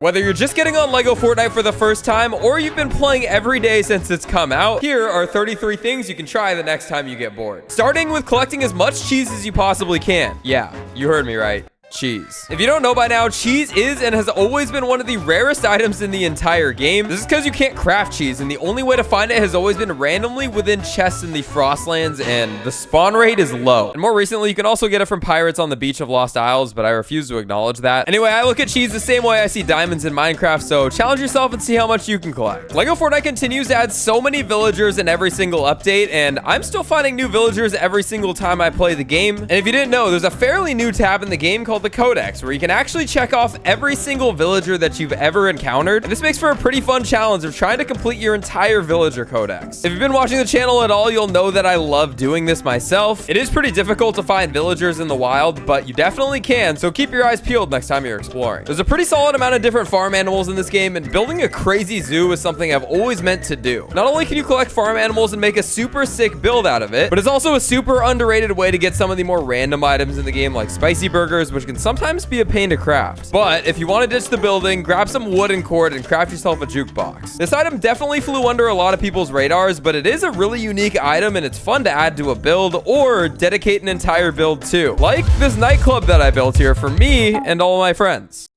Whether you're just getting on LEGO Fortnite for the first time or you've been playing every day since it's come out, here are 33 things you can try the next time you get bored. Starting with collecting as much cheese as you possibly can. Yeah, you heard me right. Cheese. If you don't know by now, cheese is and has always been one of the rarest items in the entire game. This is because you can't craft cheese, and the only way to find it has always been randomly within chests in the Frostlands, and the spawn rate is low. And more recently, you can also get it from pirates on the beach of Lost Isles, but I refuse to acknowledge that. Anyway, I look at cheese the same way I see diamonds in Minecraft, so challenge yourself and see how much you can collect. LEGO Fortnite continues to add so many villagers in every single update, and I'm still finding new villagers every single time I play the game. And if you didn't know, there's a fairly new tab in the game called the Codex, where you can actually check off every single villager that you've ever encountered. And this makes for a pretty fun challenge of trying to complete your entire villager codex. If you've been watching the channel at all, you'll know that I love doing this myself. It is pretty difficult to find villagers in the wild, but you definitely can, so keep your eyes peeled next time you're exploring. There's a pretty solid amount of different farm animals in this game, and building a crazy zoo is something I've always meant to do. Not only can you collect farm animals and make a super sick build out of it, but it's also a super underrated way to get some of the more random items in the game, like spicy burgers, which can sometimes be a pain to craft. But if you want to ditch the building, grab some wood and cord and craft yourself a jukebox. This item definitely flew under a lot of people's radars, but it is a really unique item and it's fun to add to a build or dedicate an entire build to. Like this nightclub that I built here for me and all my friends.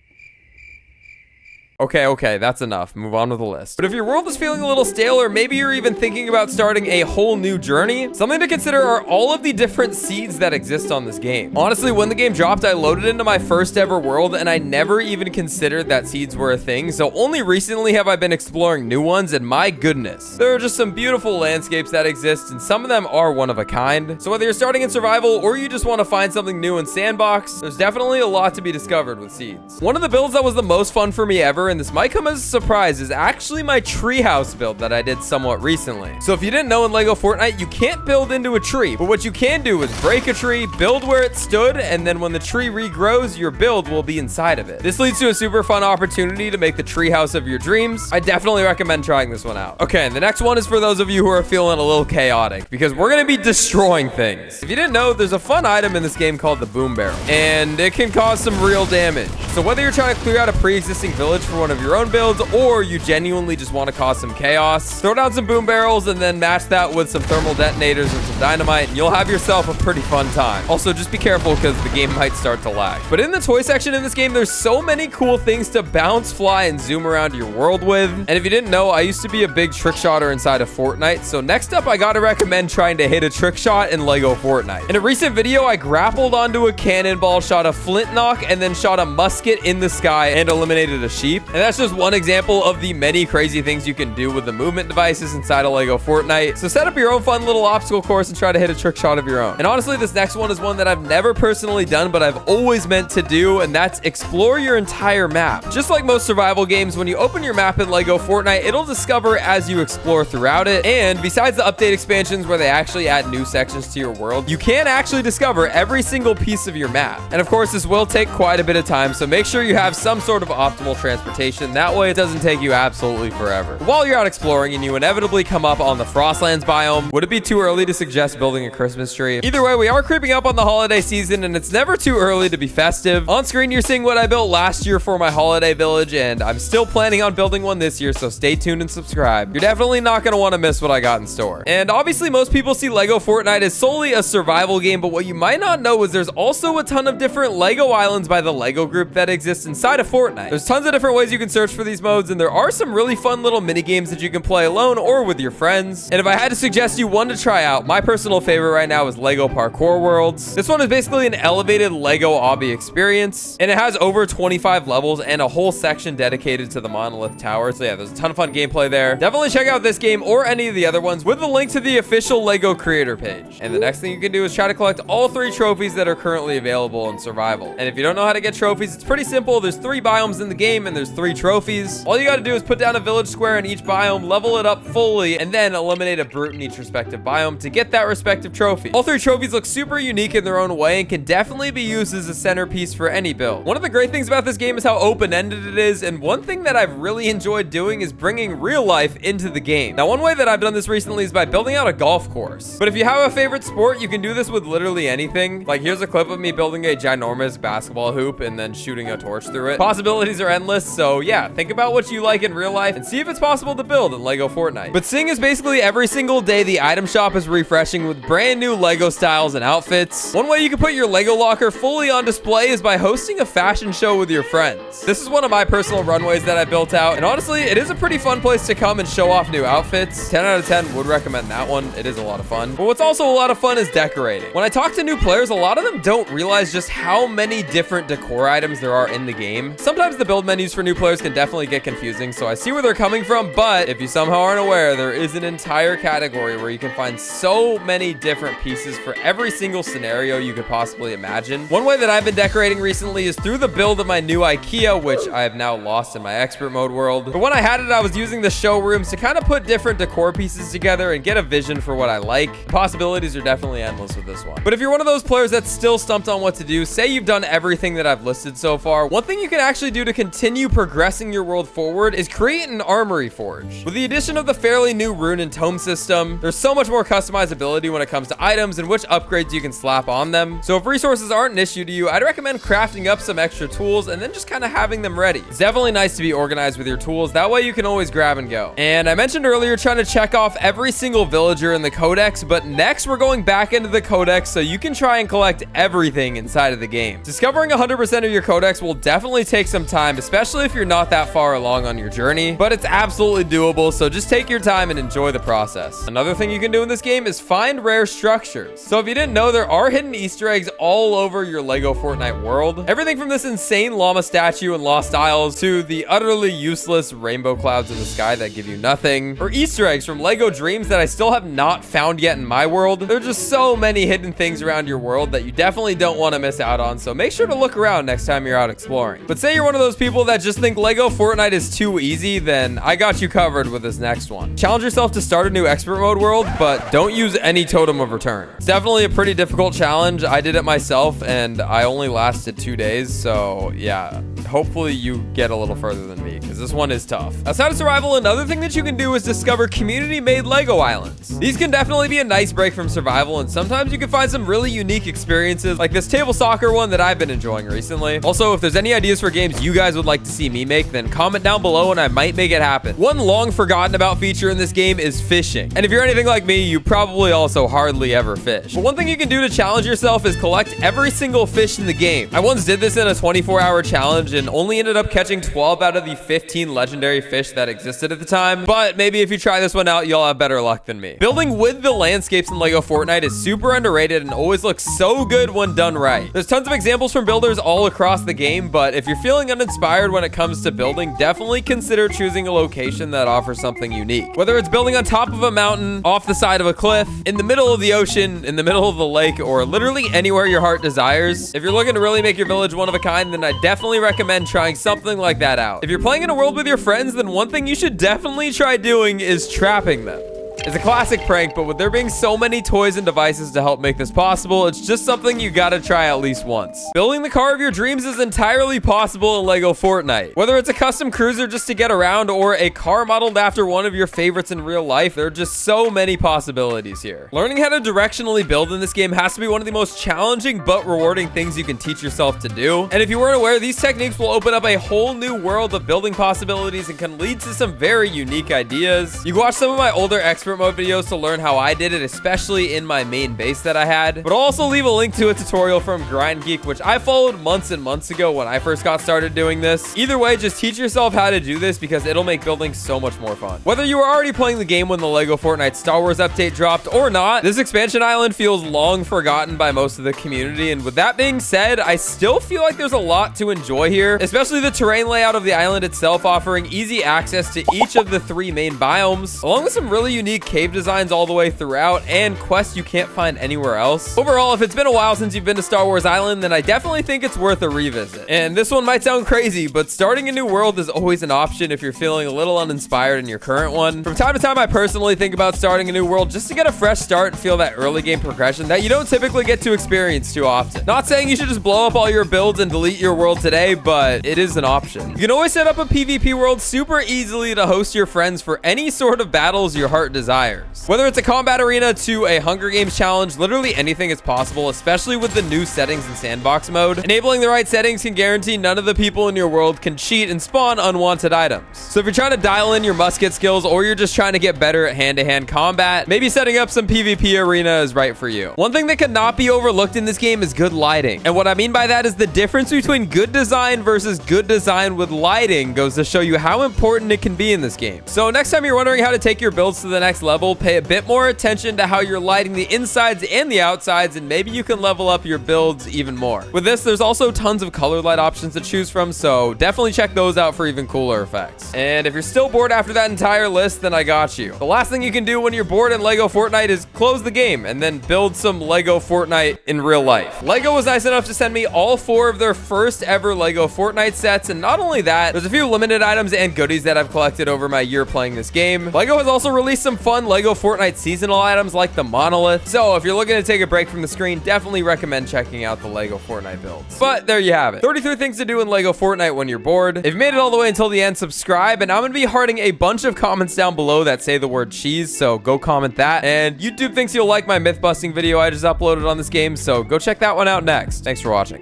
Okay, that's enough. Move on with the list. But if your world is feeling a little stale, or maybe you're even thinking about starting a whole new journey, something to consider are all of the different seeds that exist on this game. Honestly, when the game dropped, I loaded into my first ever world, and I never even considered that seeds were a thing, so only recently have I been exploring new ones, and my goodness, there are just some beautiful landscapes that exist, and some of them are one of a kind. So whether you're starting in survival, or you just want to find something new in sandbox, there's definitely a lot to be discovered with seeds. One of the builds that was the most fun for me ever, and this might come as a surprise, is actually my treehouse build that I did somewhat recently. So if you didn't know, in LEGO Fortnite, you can't build into a tree, but what you can do is break a tree, build where it stood, and then when the tree regrows, your build will be inside of it. This leads to a super fun opportunity to make the treehouse of your dreams. I definitely recommend trying this one out. Okay, and the next one is for those of you who are feeling a little chaotic, because we're gonna be destroying things. If you didn't know, there's a fun item in this game called the boom barrel, and it can cause some real damage. So whether you're trying to clear out a pre-existing village for one of your own builds, or you genuinely just want to cause some chaos, throw down some boom barrels and then match that with some thermal detonators and some dynamite, and you'll have yourself a pretty fun time. Also, just be careful because the game might start to lag. But in the toy section in this game, there's so many cool things to bounce, fly, and zoom around your world with. And if you didn't know, I used to be a big trick shotter inside of Fortnite, so next up, I gotta recommend trying to hit a trick shot in LEGO Fortnite. In a recent video, I grappled onto a cannonball, shot a flint knock, and then shot a musket in the sky and eliminated a sheep. And that's just one example of the many crazy things you can do with the movement devices inside of LEGO Fortnite. So set up your own fun little obstacle course and try to hit a trick shot of your own. And honestly, this next one is one that I've never personally done, but I've always meant to do, and that's explore your entire map. Just like most survival games, when you open your map in LEGO Fortnite, it'll discover as you explore throughout it. And besides the update expansions where they actually add new sections to your world, you can actually discover every single piece of your map. And of course, this will take quite a bit of time, so make sure you have some sort of optimal transportation. That way it doesn't take you absolutely forever. While you're out exploring and you inevitably come up on the Frostlands biome, would it be too early to suggest building a Christmas tree? Either way, we are creeping up on the holiday season, and it's never too early to be festive. On screen, you're seeing what I built last year for my holiday village, and I'm still planning on building one this year, so stay tuned and subscribe. You're definitely not going to want to miss what I got in store. And obviously, most people see LEGO Fortnite as solely a survival game, but what you might not know is there's also a ton of different LEGO islands by the LEGO group that exist inside of Fortnite. There's tons of different ways you can search for these modes, and there are some really fun little mini games that you can play alone or with your friends. And if I had to suggest you one to try out, my personal favorite right now is LEGO Parkour Worlds. This one is basically an elevated LEGO obby experience, and it has over 25 levels and a whole section dedicated to the monolith tower. So yeah, there's a ton of fun gameplay there. Definitely check out this game or any of the other ones with the link to the official LEGO creator page. And the next thing you can do is try to collect all 3 trophies that are currently available in survival. And if you don't know how to get trophies, it's pretty simple. There's 3 biomes in the game and there's 3 trophies. All you got to do is put down a village square in each biome, level it up fully, and then eliminate a brute in each respective biome to get that respective trophy. All 3 trophies look super unique in their own way and can definitely be used as a centerpiece for any build. One of the great things about this game is how open-ended it is, and one thing that I've really enjoyed doing is bringing real life into the game. Now, one way that I've done this recently is by building out a golf course. But if you have a favorite sport, you can do this with literally anything. Like, here's a clip of me building a ginormous basketball hoop and then shooting a torch through it. Possibilities are endless, so So yeah, think about what you like in real life and see if it's possible to build in Lego Fortnite. But seeing as basically every single day the item shop is refreshing with brand new Lego styles and outfits, one way you can put your Lego locker fully on display is by hosting a fashion show with your friends. This is one of my personal runways that I built out, and honestly, it is a pretty fun place to come and show off new outfits. 10 out of 10 would recommend that one. It is a lot of fun. But what's also a lot of fun is decorating. When I talk to new players, a lot of them don't realize just how many different decor items there are in the game. Sometimes the build menus for new players can definitely get confusing, so I see where they're coming from, but if you somehow aren't aware, there is an entire category where you can find so many different pieces for every single scenario you could possibly imagine. One way that I've been decorating recently is through the build of my new IKEA, which I have now lost in my expert mode world. But when I had it, I was using the showrooms to kind of put different decor pieces together and get a vision for what I like. The possibilities are definitely endless with this one. But if you're one of those players that's still stumped on what to do, say you've done everything that I've listed so far, one thing you can actually do to continue progressing your world forward is create an armory forge. With the addition of the fairly new rune and tome system, there's so much more customizability when it comes to items and which upgrades you can slap on them. So if resources aren't an issue to you, I'd recommend crafting up some extra tools and then just kind of having them ready. It's definitely nice to be organized with your tools. That way you can always grab and go. And I mentioned earlier trying to check off every single villager in the codex, but next we're going back into the codex so you can try and collect everything inside of the game. Discovering 100% of your codex will definitely take some time, especially if you're not that far along on your journey, but it's absolutely doable, so just take your time and enjoy the process. Another thing you can do in this game is find rare structures. So if you didn't know, there are hidden Easter eggs all over your Lego Fortnite world. Everything from this insane llama statue in Lost Isles to the utterly useless rainbow clouds in the sky that give you nothing, or Easter eggs from Lego Dreams that I still have not found yet in my world. There are just so many hidden things around your world that you definitely don't want to miss out on, so make sure to look around next time you're out exploring. But say you're one of those people that just think Lego Fortnite is too easy, then I got you covered with this next one. Challenge yourself to start a new expert mode world, but don't use any totem of return. It's definitely a pretty difficult challenge. I did it myself and I only lasted 2 days, so yeah, hopefully you get a little further than me because this one is tough. Outside of survival, another thing that you can do is discover community-made Lego islands. These can definitely be a nice break from survival, and sometimes you can find some really unique experiences like this table soccer one that I've been enjoying recently. Also, if there's any ideas for games you guys would like to see me make, then comment down below and I might make it happen. One long forgotten about feature in this game is fishing. And if you're anything like me, you probably also hardly ever fish. But one thing you can do to challenge yourself is collect every single fish in the game. I once did this in a 24-hour challenge and only ended up catching 12 out of the 15 legendary fish that existed at the time. But maybe if you try this one out, you'll have better luck than me. Building with the landscapes in Lego Fortnite is super underrated and always looks so good when done right. There's tons of examples from builders all across the game, but if you're feeling uninspired when it comes to building, definitely consider choosing a location that offers something unique. Whether it's building on top of a mountain, off the side of a cliff, in the middle of the ocean, in the middle of the lake, or literally anywhere your heart desires. If you're looking to really make your village one of a kind, then I definitely recommend trying something like that out. If you're playing in a world with your friends, then one thing you should definitely try doing is trapping them. It's a classic prank, but with there being so many toys and devices to help make this possible, it's just something you gotta try at least once. Building the car of your dreams is entirely possible in Lego Fortnite. Whether it's a custom cruiser just to get around or a car modeled after one of your favorites in real life, there are just so many possibilities here. Learning how to directionally build in this game has to be one of the most challenging but rewarding things you can teach yourself to do. And if you weren't aware, these techniques will open up a whole new world of building possibilities and can lead to some very unique ideas. You can watch some of my older expert mode videos to learn how I did it, especially in my main base that I had. But I'll also leave a link to a tutorial from Grind Geek, which I followed months and months ago when I first got started doing this. Either way, just teach yourself how to do this because it'll make building so much more fun. Whether you were already playing the game when the Lego Fortnite Star Wars update dropped or not, this expansion island feels long forgotten by most of the community. And with that being said, I still feel like there's a lot to enjoy here, especially the terrain layout of the island itself, offering easy access to each of the 3 main biomes, along with some really unique cave designs all the way throughout and quests you can't find anywhere else. Overall, if it's been a while since you've been to Star Wars Island, then I definitely think it's worth a revisit. And this one might sound crazy, but starting a new world is always an option if you're feeling a little uninspired in your current one. From time to time, I personally think about starting a new world just to get a fresh start and feel that early game progression that you don't typically get to experience too often. Not saying you should just blow up all your builds and delete your world today, but it is an option. You can always set up a PvP world super easily to host your friends for any sort of battles your heart desires. desires. Whether it's a combat arena to a Hunger Games challenge, literally anything is possible, especially with the new settings in sandbox mode. Enabling the right settings can guarantee none of the people in your world can cheat and spawn unwanted items. So if you're trying to dial in your musket skills or you're just trying to get better at hand-to-hand combat, maybe setting up some PvP arena is right for you. One thing that cannot be overlooked in this game is good lighting. And what I mean by that is the difference between good design versus good design with lighting goes to show you how important it can be in this game. So next time you're wondering how to take your builds to the next level, pay a bit more attention to how you're lighting the insides and the outsides, and maybe you can level up your builds even more. With this, there's also tons of color light options to choose from, so definitely check those out for even cooler effects. And if you're still bored after that entire list, then I got you. The last thing you can do when you're bored in LEGO Fortnite is close the game and then build some LEGO Fortnite in real life. LEGO was nice enough to send me all 4 of their first ever LEGO Fortnite sets, and not only that, there's a few limited items and goodies that I've collected over my year playing this game. LEGO has also released some fun LEGO Fortnite seasonal items like the monolith, so if you're looking to take a break from the screen, definitely recommend checking out the LEGO Fortnite builds. But there you have it. 33 things to do in LEGO Fortnite when you're bored. If you made it all the way until the end, subscribe, and I'm going to be hearting a bunch of comments down below that say the word cheese, so go comment that. And YouTube thinks you'll like my myth busting video I just uploaded on this game, so go check that one out next. Thanks for watching.